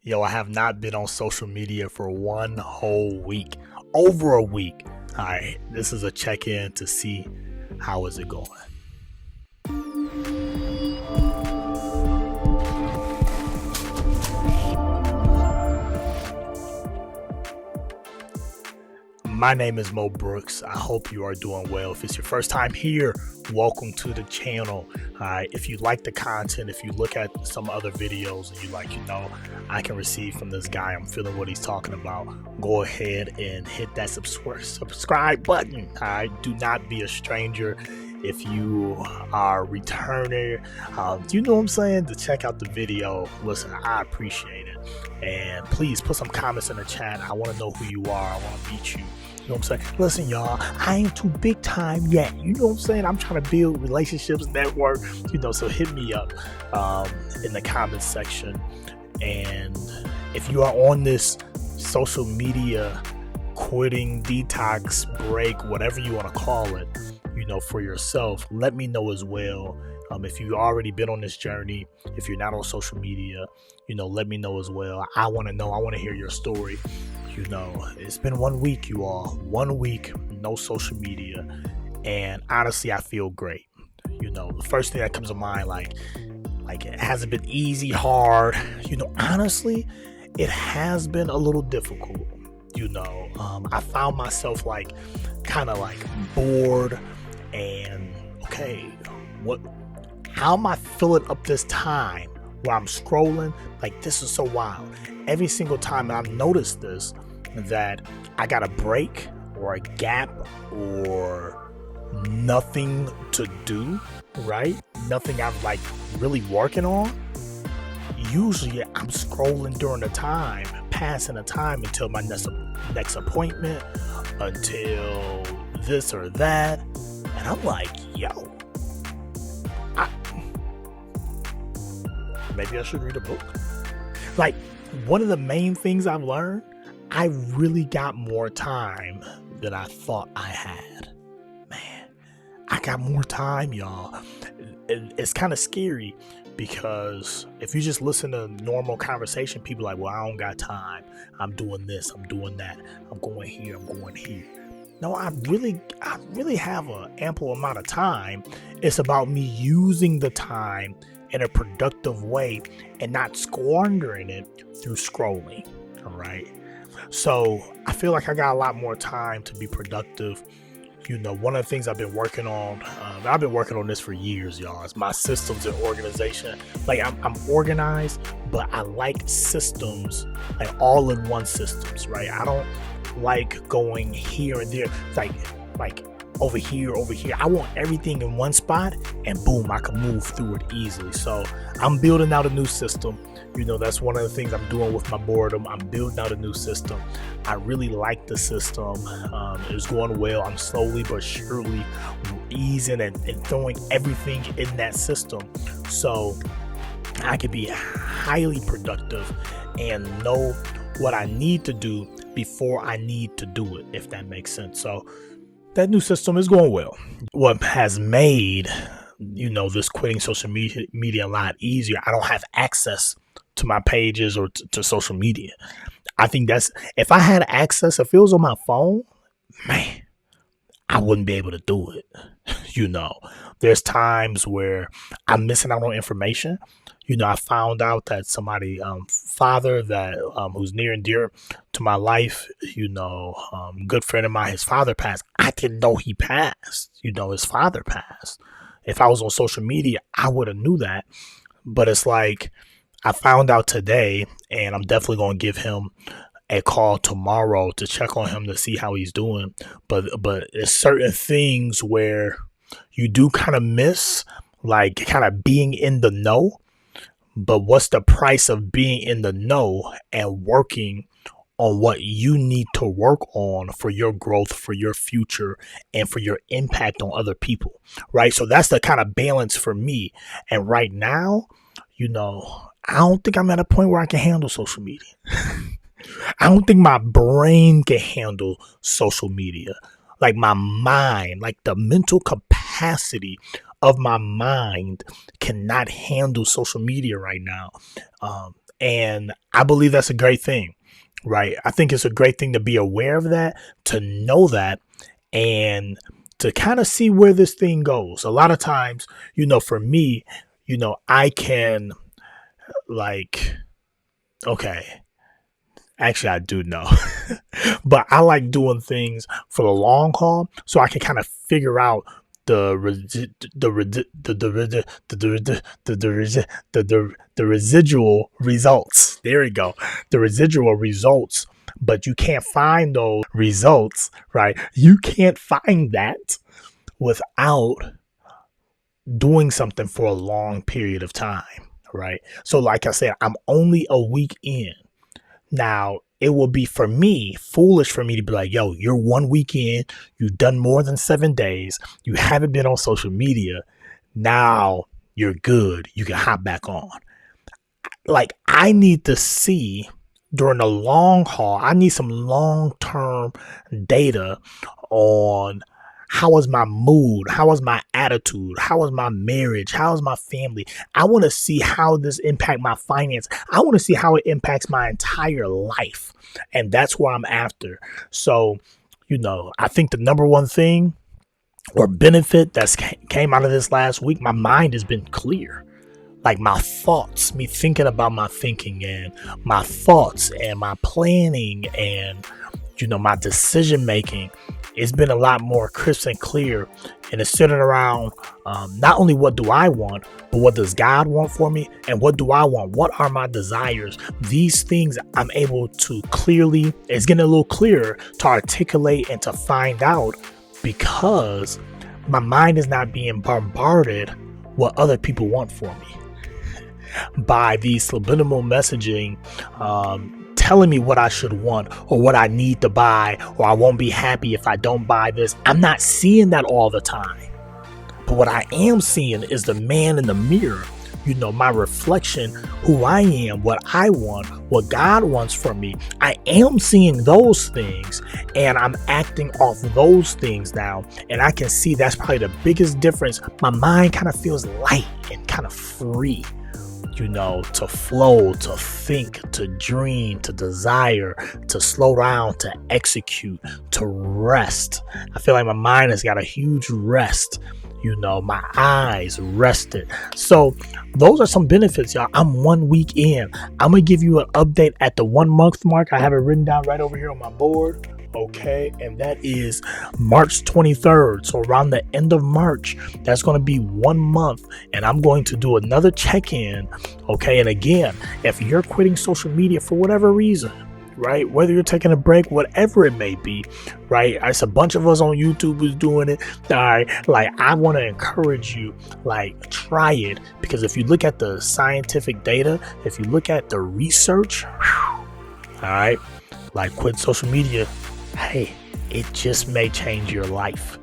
Yo, I have not been on social media for one whole week, over a week. All right, this is a check-in to see how is it going. My name is Mo Brooks. I hope you are doing well. If it's your first time here, welcome to the channel. If you like the content, if you look at some other videos and you like, I can receive from this guy, I'm feeling what he's talking about, go ahead and hit that subscribe button. Do not be a stranger. If you are returning, you know what I'm saying, to check out the video, listen, I appreciate it. And please put some comments in the chat. I want to know who you are. I want to meet you. You know what I'm saying? Listen, y'all, I ain't too big time yet. You know what I'm saying? I'm trying to build relationships, network, so hit me up in the comments section. And if you are on this social media quitting, detox, break, whatever you want to call it, for yourself, let me know as well. If you've already been on this journey, if you're not on social media, let me know as well. I want to know. I want to hear your story. It's been 1 week, you all. 1 week, no social media. And honestly, I feel great. The first thing that comes to mind, like it hasn't been easy, hard. Honestly, it has been a little difficult. I found myself kind of bored and okay, how am I filling up this time where I'm scrolling? This is so wild. Every single time I've noticed this, that I got a break or a gap or nothing to do, right? Nothing I'm really working on. Usually I'm scrolling during the time, passing the time until my next appointment, until this or that. And I'm like, yo, maybe I should read a book. One of the main things I've learned, I really got more time than I thought I had. Man, I got more time, y'all. It's kind of scary because if you just listen to normal conversation, people are like, well, I don't got time. I'm doing this, I'm doing that. I'm going here, I'm going here. No, I really have an ample amount of time. It's about me using the time in a productive way and not squandering it through scrolling. All right. So I feel like I got a lot more time to be productive. One of the things I've been working on, I've been working on this for years, y'all. It's my systems and organization. I'm organized, but I like systems, all in one systems, right? I don't like going here and there, like over here. I want everything in one spot and boom, I can move through it easily. So I'm building out a new system. That's one of the things I'm doing with my boredom. I'm building out a new system. I really like the system. It's going well. I'm slowly but surely easing and throwing everything in that system so I can be highly productive and know what I need to do before I need to do it, if that makes sense. So that new system is going well. What has made, this quitting social media a lot easier, I don't have access to my pages or to social media. I think that's, if I had access, if it was on my phone, man, I wouldn't be able to do it. There's times where I'm missing out on information. I found out that somebody, father that who's near and dear to my life, good friend of mine, his father passed. I didn't know he passed. His father passed. If I was on social media, I would have knew that. But it's I found out today, and I'm definitely going to give him a call tomorrow to check on him to see how he's doing. But there's certain things where you do kind of miss, kind of being in the know. But what's the price of being in the know and working on what you need to work on for your growth, for your future, and for your impact on other people, right? So that's the kind of balance for me. And right now, I don't think I'm at a point where I can handle social media. I don't think my brain can handle social media. My mind, the mental capacity of my mind cannot handle social media right now. And I believe that's a great thing, right? I think it's a great thing to be aware of that, to know that, and to kind of see where this thing goes. A lot of times, for me, I can like, okay, actually I do know, but I like doing things for the long haul so I can kind of figure out the residual results. There we go. The residual results, but you can't find those results, right? You can't find that without doing something for a long period of time, right? So like I said, I'm only a week in. Now, it will be for me foolish for me to be like, yo, you're 1 week in, you've done more than 7 days, you haven't been on social media. Now you're good. You can hop back on. Like, I need to see during the long haul, I need some long-term data on how is my mood? How is my attitude? How is my marriage? How is my family? I want to see how this impacts my finance. I want to see how it impacts my entire life. And that's what I'm after. So, I think the number one thing or benefit that's came out of this last week, my mind has been clear. Like my thoughts, me thinking about my thinking and my thoughts and my planning and, my decision making. It's been a lot more crisp and clear, and it's centered around not only what do I want, but what does God want for me, and what do I want? What are my desires? These things I'm able to clearly, it's getting a little clearer to articulate and to find out, because my mind is not being bombarded what other people want for me by these subliminal messaging, telling me what I should want or what I need to buy, or I won't be happy if I don't buy this. I'm not seeing that all the time. But what I am seeing is the man in the mirror, my reflection, who I am, what I want, what God wants from me. I am seeing those things and I'm acting off those things now. And I can see that's probably the biggest difference. My mind kind of feels light and kind of free. To flow, to think, to dream, to desire, to slow down, to execute, to rest. I feel like my mind has got a huge rest. My eyes rested. So those are some benefits, y'all. I'm 1 week in. I'm going to give you an update at the 1 month mark. I have it written down right over here on my board. Okay, and that is March 23rd. So around the end of March, that's going to be 1 month, and I'm going to do another check-in. Okay, and again, if you're quitting social media for whatever reason, right, whether you're taking a break, whatever it may be, right, it's a bunch of us on YouTube who's doing it. All right, like, I want to encourage you, like, try it, because if you look at the scientific data, if you look at the research, all right, like, quit social media. Hey, it just may change your life.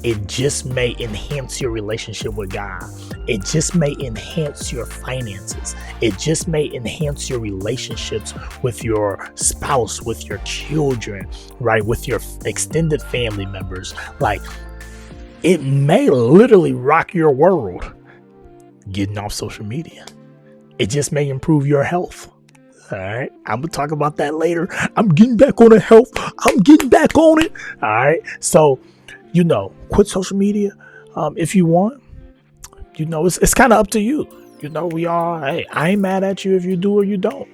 It just may enhance your relationship with God. It just may enhance your finances. It just may enhance your relationships with your spouse, with your children, right? With your extended family members. Like, it may literally rock your world getting off social media. It just may improve your health. All right, I'm gonna talk about that later. I'm getting back on the health. I'm getting back on it. All right, so quit social media if you want. It's kind of up to you. We all. Hey, I ain't mad at you if you do or you don't.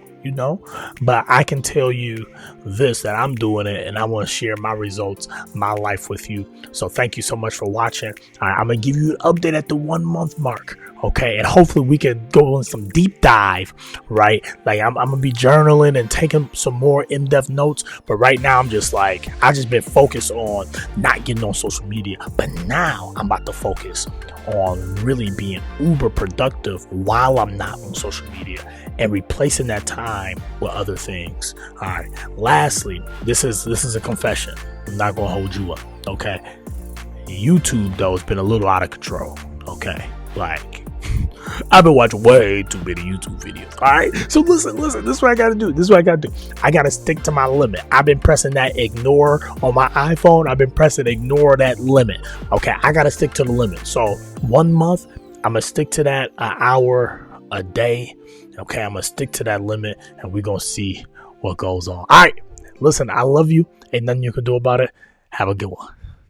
But I can tell you this, that I'm doing it, and I want to share my results, my life with you. So thank you so much for watching. All right, I'm gonna give you an update at the 1 month mark. Okay, and hopefully we can go on some deep dive, right? Like, I'm gonna be journaling and taking some more in-depth notes, but right now I just been focused on not getting on social media, but now I'm about to focus on really being uber productive while I'm not on social media and replacing that time with other things. All right, lastly, this is a confession. I'm not gonna hold you up, okay? YouTube, though, has been a little out of control, okay? Like, I've been watching way too many YouTube videos. All right. So listen, this is what I got to do. I got to stick to my limit. I've been pressing that ignore on my iPhone. I've been pressing ignore that limit. Okay. I got to stick to the limit. So 1 month, I'm going to stick to that, an hour a day. Okay, I'm going to stick to that limit, and we're going to see what goes on. All right, listen, I love you. Ain't nothing you can do about it. Have a good one.